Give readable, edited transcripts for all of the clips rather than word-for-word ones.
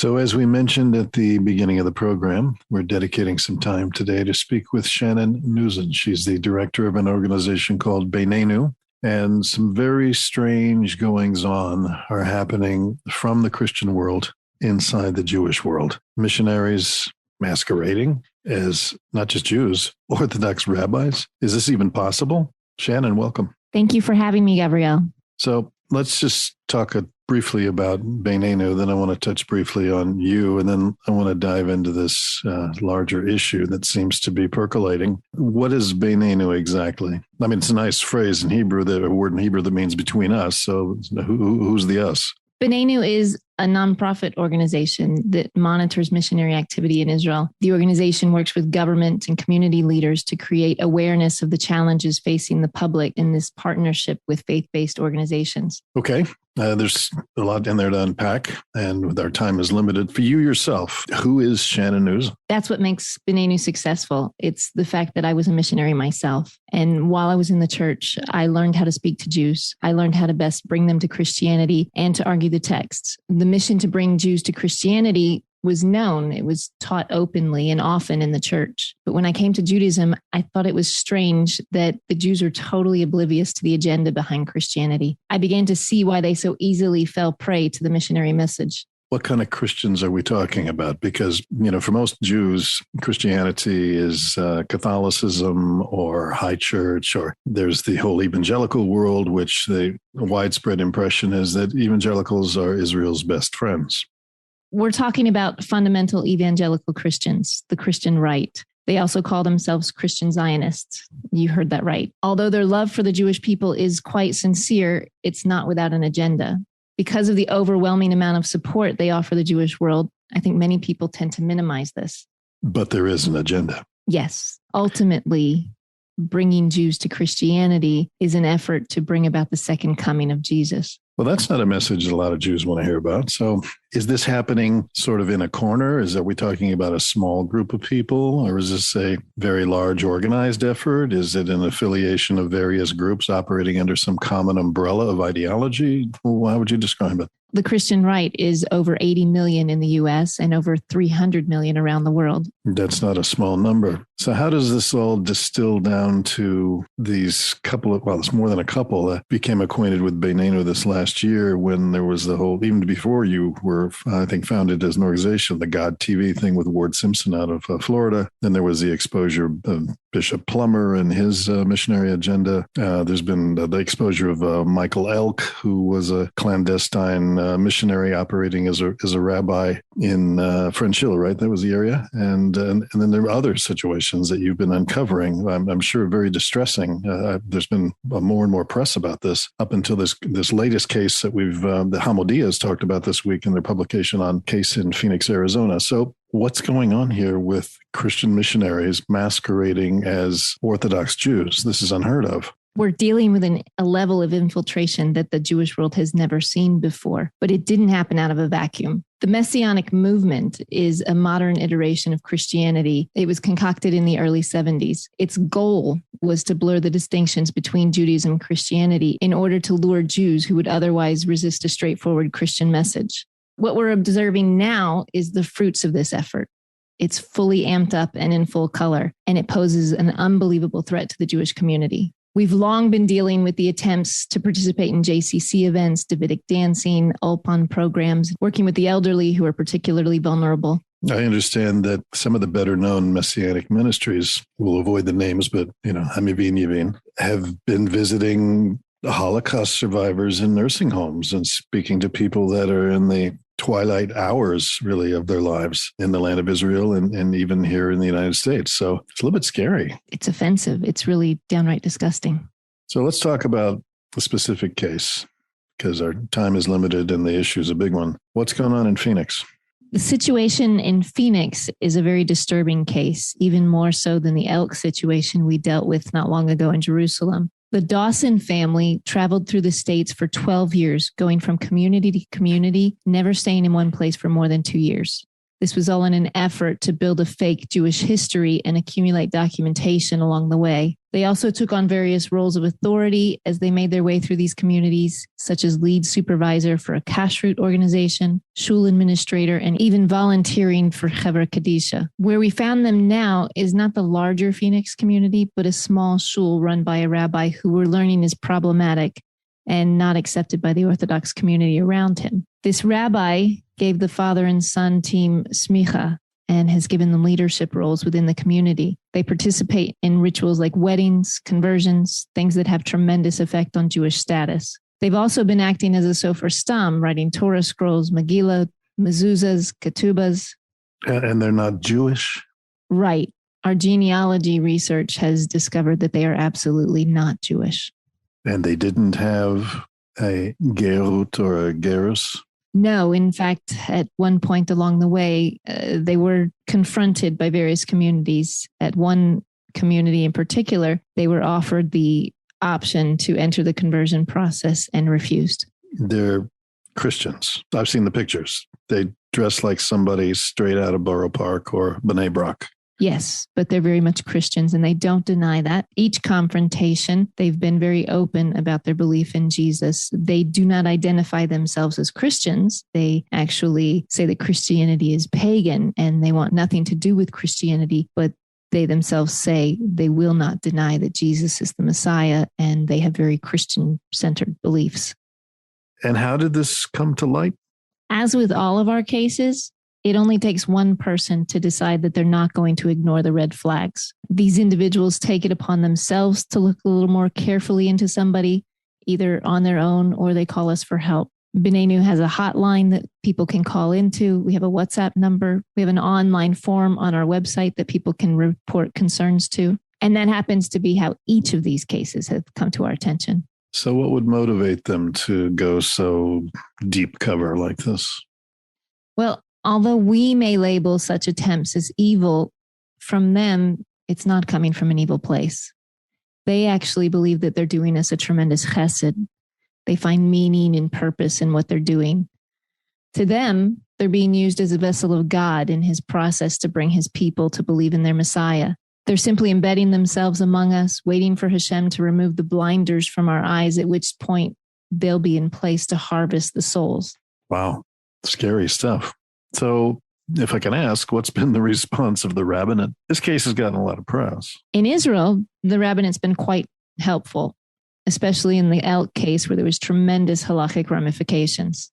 So, as we mentioned at the beginning of the program, we're dedicating some time today to speak with Shannon Nuszen. She's the director of an organization called Beyneynu, and some very strange goings on are happening from the Christian world inside the Jewish world. Missionaries masquerading as not just Jews, Orthodox rabbis. Is this even possible? Shannon, welcome. Thank you for having me, Gabrielle. So let's just talk briefly about Beyneynu, then I want to touch briefly on you, and then I want to dive into this larger issue that seems to be percolating. What is Beyneynu exactly? I mean, it's a nice phrase in Hebrew, a word in Hebrew that means between us. So who's the us? BenNino is a nonprofit organization that monitors missionary activity in Israel. The organization works with government and community leaders to create awareness of the challenges facing the public in this partnership with faith-based organizations. Okay. There's a lot in there to unpack, and our time is limited. For you yourself, who is Shannon Nuszen? That's what makes BenNino successful. It's the fact that I was a missionary myself. And while I was in the church, I learned how to speak to Jews. I learned how to best bring them to Christianity and to argue the texts. The mission to bring Jews to Christianity was known. It was taught openly and often in the church. But when I came to Judaism, I thought it was strange that the Jews are totally oblivious to the agenda behind Christianity. I began to see why they so easily fell prey to the missionary message. What kind of Christians are we talking about? Because, for most Jews, Christianity is Catholicism or high church, or there's the whole evangelical world, which the widespread impression is that evangelicals are Israel's best friends. We're talking about fundamental evangelical Christians, the Christian right. They also call themselves Christian Zionists. You heard that right. Although their love for the Jewish people is quite sincere, it's not without an agenda. Because of the overwhelming amount of support they offer the Jewish world, I think many people tend to minimize this. But there is an agenda. Yes. Ultimately, bringing Jews to Christianity is an effort to bring about the second coming of Jesus. Well, that's not a message that a lot of Jews want to hear about. So is this happening sort of in a corner? Are we talking about a small group of people, or is this a very large organized effort? Is it an affiliation of various groups operating under some common umbrella of ideology? How would you describe it? The Christian right is over 80 million in the U.S. and over 300 million around the world. That's not a small number. So how does this all distill down to these couple of, it's more than a couple that became acquainted with Beyneynu this last year when there was the whole, even before you were, I think, founded as an organization, the God TV thing with Ward Simpson out of Florida. Then there was the exposure of Bishop Plummer and his missionary agenda. There's been the exposure of Michael Elk, who was a clandestine missionary operating as a rabbi in French Hill, right? That was the area. And then there are other situations that you've been uncovering. I'm sure very distressing. There's been more and more press about this up until this latest case that the Hamodia has talked about this week in their publication on case in Phoenix, Arizona. So what's going on here with Christian missionaries masquerading as Orthodox Jews? This is unheard of. We're dealing with a level of infiltration that the Jewish world has never seen before, but it didn't happen out of a vacuum. The Messianic movement is a modern iteration of Christianity. It was concocted in the early 70s. Its goal was to blur the distinctions between Judaism and Christianity in order to lure Jews who would otherwise resist a straightforward Christian message. What we're observing now is the fruits of this effort. It's fully amped up and in full color, and it poses an unbelievable threat to the Jewish community. We've long been dealing with the attempts to participate in JCC events, Davidic dancing, Ulpan programs, working with the elderly who are particularly vulnerable. I understand that some of the better known Messianic ministries, we'll avoid the names, but, Hamivin Yevin, have been visiting Holocaust survivors in nursing homes and speaking to people that are in the twilight hours, really, of their lives in the land of Israel and even here in the United States. So it's a little bit scary. It's offensive. It's really downright disgusting. So let's talk about a specific case, because our time is limited and the issue is a big one. What's going on in Phoenix? The situation in Phoenix is a very disturbing case, even more so than the Elk situation we dealt with not long ago in Jerusalem. The Dawson family traveled through the states for 12 years, going from community to community, never staying in one place for more than 2 years. This was all in an effort to build a fake Jewish history and accumulate documentation along the way. They also took on various roles of authority as they made their way through these communities, such as lead supervisor for a kashrut organization, shul administrator, and even volunteering for Chevra Kadisha. Where we found them now is not the larger Phoenix community, but a small shul run by a rabbi who we're learning is problematic and not accepted by the Orthodox community around him. This rabbi gave the father and son team smicha and has given them leadership roles within the community. They participate in rituals like weddings, conversions, things that have tremendous effect on Jewish status. They've also been acting as a sofer sta'am, writing Torah scrolls, Megillah, mezuzahs, ketubas. And they're not Jewish? Right. Our genealogy research has discovered that they are absolutely not Jewish. And they didn't have a gerut or a gerus? No, in fact, at one point along the way, they were confronted by various communities. At one community in particular, they were offered the option to enter the conversion process and refused. They're Christians. I've seen the pictures. They dress like somebody straight out of Borough Park or B'nai Brak. Yes, but they're very much Christians, and they don't deny that. Each confrontation, they've been very open about their belief in Jesus. They do not identify themselves as Christians. They actually say that Christianity is pagan, and they want nothing to do with Christianity, but they themselves say they will not deny that Jesus is the Messiah, and they have very Christian-centered beliefs. And how did this come to light? As with all of our cases, it only takes one person to decide that they're not going to ignore the red flags. These individuals take it upon themselves to look a little more carefully into somebody, either on their own or they call us for help. BenNino has a hotline that people can call into. We have a WhatsApp number. We have an online form on our website that people can report concerns to. And that happens to be how each of these cases have come to our attention. So what would motivate them to go so deep cover like this? Well, although we may label such attempts as evil, from them, it's not coming from an evil place. They actually believe that they're doing us a tremendous chesed. They find meaning and purpose in what they're doing. To them, they're being used as a vessel of God in his process to bring his people to believe in their Messiah. They're simply embedding themselves among us, waiting for Hashem to remove the blinders from our eyes, at which point they'll be in place to harvest the souls. Wow, scary stuff. So if I can ask, what's been the response of the Rabbinate? This case has gotten a lot of press. In Israel, the Rabbinate's been quite helpful, especially in the Elk case where there was tremendous halachic ramifications.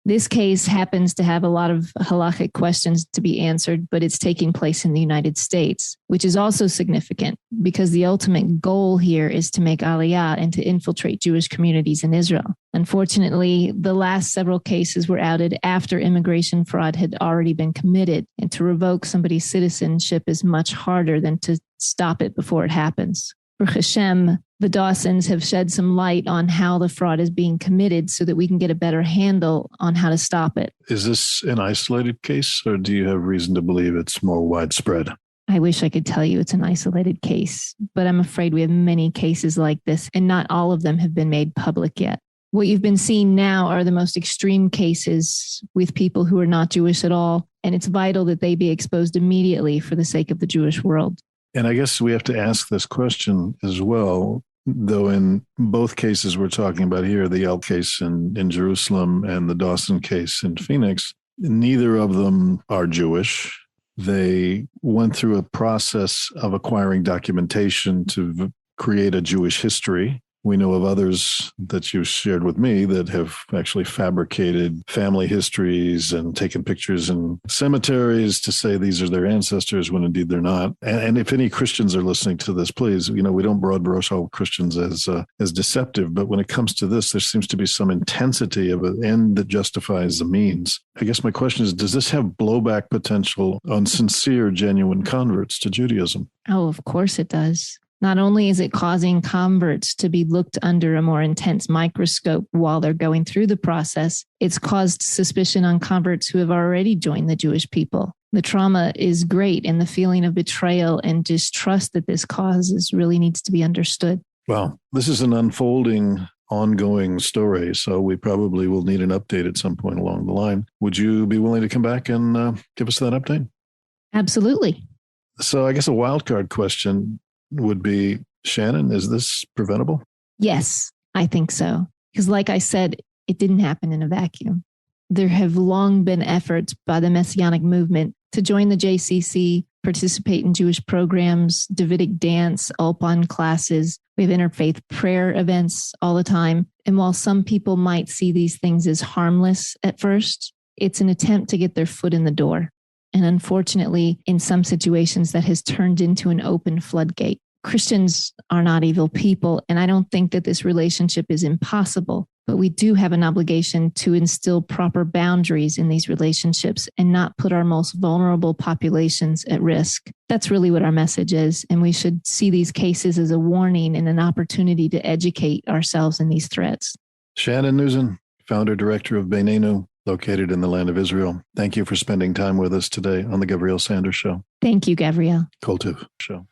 This case happens to have a lot of halachic questions to be answered, but it's taking place in the United States, which is also significant because the ultimate goal here is to make aliyah and to infiltrate Jewish communities in Israel. Unfortunately, the last several cases were outed after immigration fraud had already been committed, and to revoke somebody's citizenship is much harder than to stop it before it happens. For Hashem, the Dawsons have shed some light on how the fraud is being committed so that we can get a better handle on how to stop it. Is this an isolated case, or do you have reason to believe it's more widespread? I wish I could tell you it's an isolated case, but I'm afraid we have many cases like this, and not all of them have been made public yet. What you've been seeing now are the most extreme cases with people who are not Jewish at all, and it's vital that they be exposed immediately for the sake of the Jewish world. And I guess we have to ask this question as well, though in both cases we're talking about here, the Elk case in Jerusalem and the Dawson case in Phoenix, neither of them are Jewish. They went through a process of acquiring documentation to create a Jewish history. We know of others that you shared with me that have actually fabricated family histories and taken pictures in cemeteries to say these are their ancestors when indeed they're not. And if any Christians are listening to this, please, we don't broad brush all Christians as deceptive, but when it comes to this, there seems to be some intensity of an end that justifies the means. I guess my question is, does this have blowback potential on sincere, genuine converts to Judaism? Oh, of course it does. Not only is it causing converts to be looked under a more intense microscope while they're going through the process, it's caused suspicion on converts who have already joined the Jewish people. The trauma is great, and the feeling of betrayal and distrust that this causes really needs to be understood. Well, this is an unfolding, ongoing story, so we probably will need an update at some point along the line. Would you be willing to come back and give us that update? Absolutely. So I guess a wildcard question would be, Shannon, is this preventable? Yes, I think so. Because like I said, it didn't happen in a vacuum. There have long been efforts by the Messianic movement to join the JCC, participate in Jewish programs, Davidic dance, Alpine classes. We have interfaith prayer events all the time. And while some people might see these things as harmless at first, it's an attempt to get their foot in the door. And unfortunately, in some situations, that has turned into an open floodgate. Christians are not evil people, and I don't think that this relationship is impossible, but we do have an obligation to instill proper boundaries in these relationships and not put our most vulnerable populations at risk. That's really what our message is, and we should see these cases as a warning and an opportunity to educate ourselves in these threats. Shannon Nuszen, founder director of BenNino, located in the land of Israel. Thank you for spending time with us today on the Gabrielle Sanders Show. Thank you, Gabrielle. Kol Tuv Show.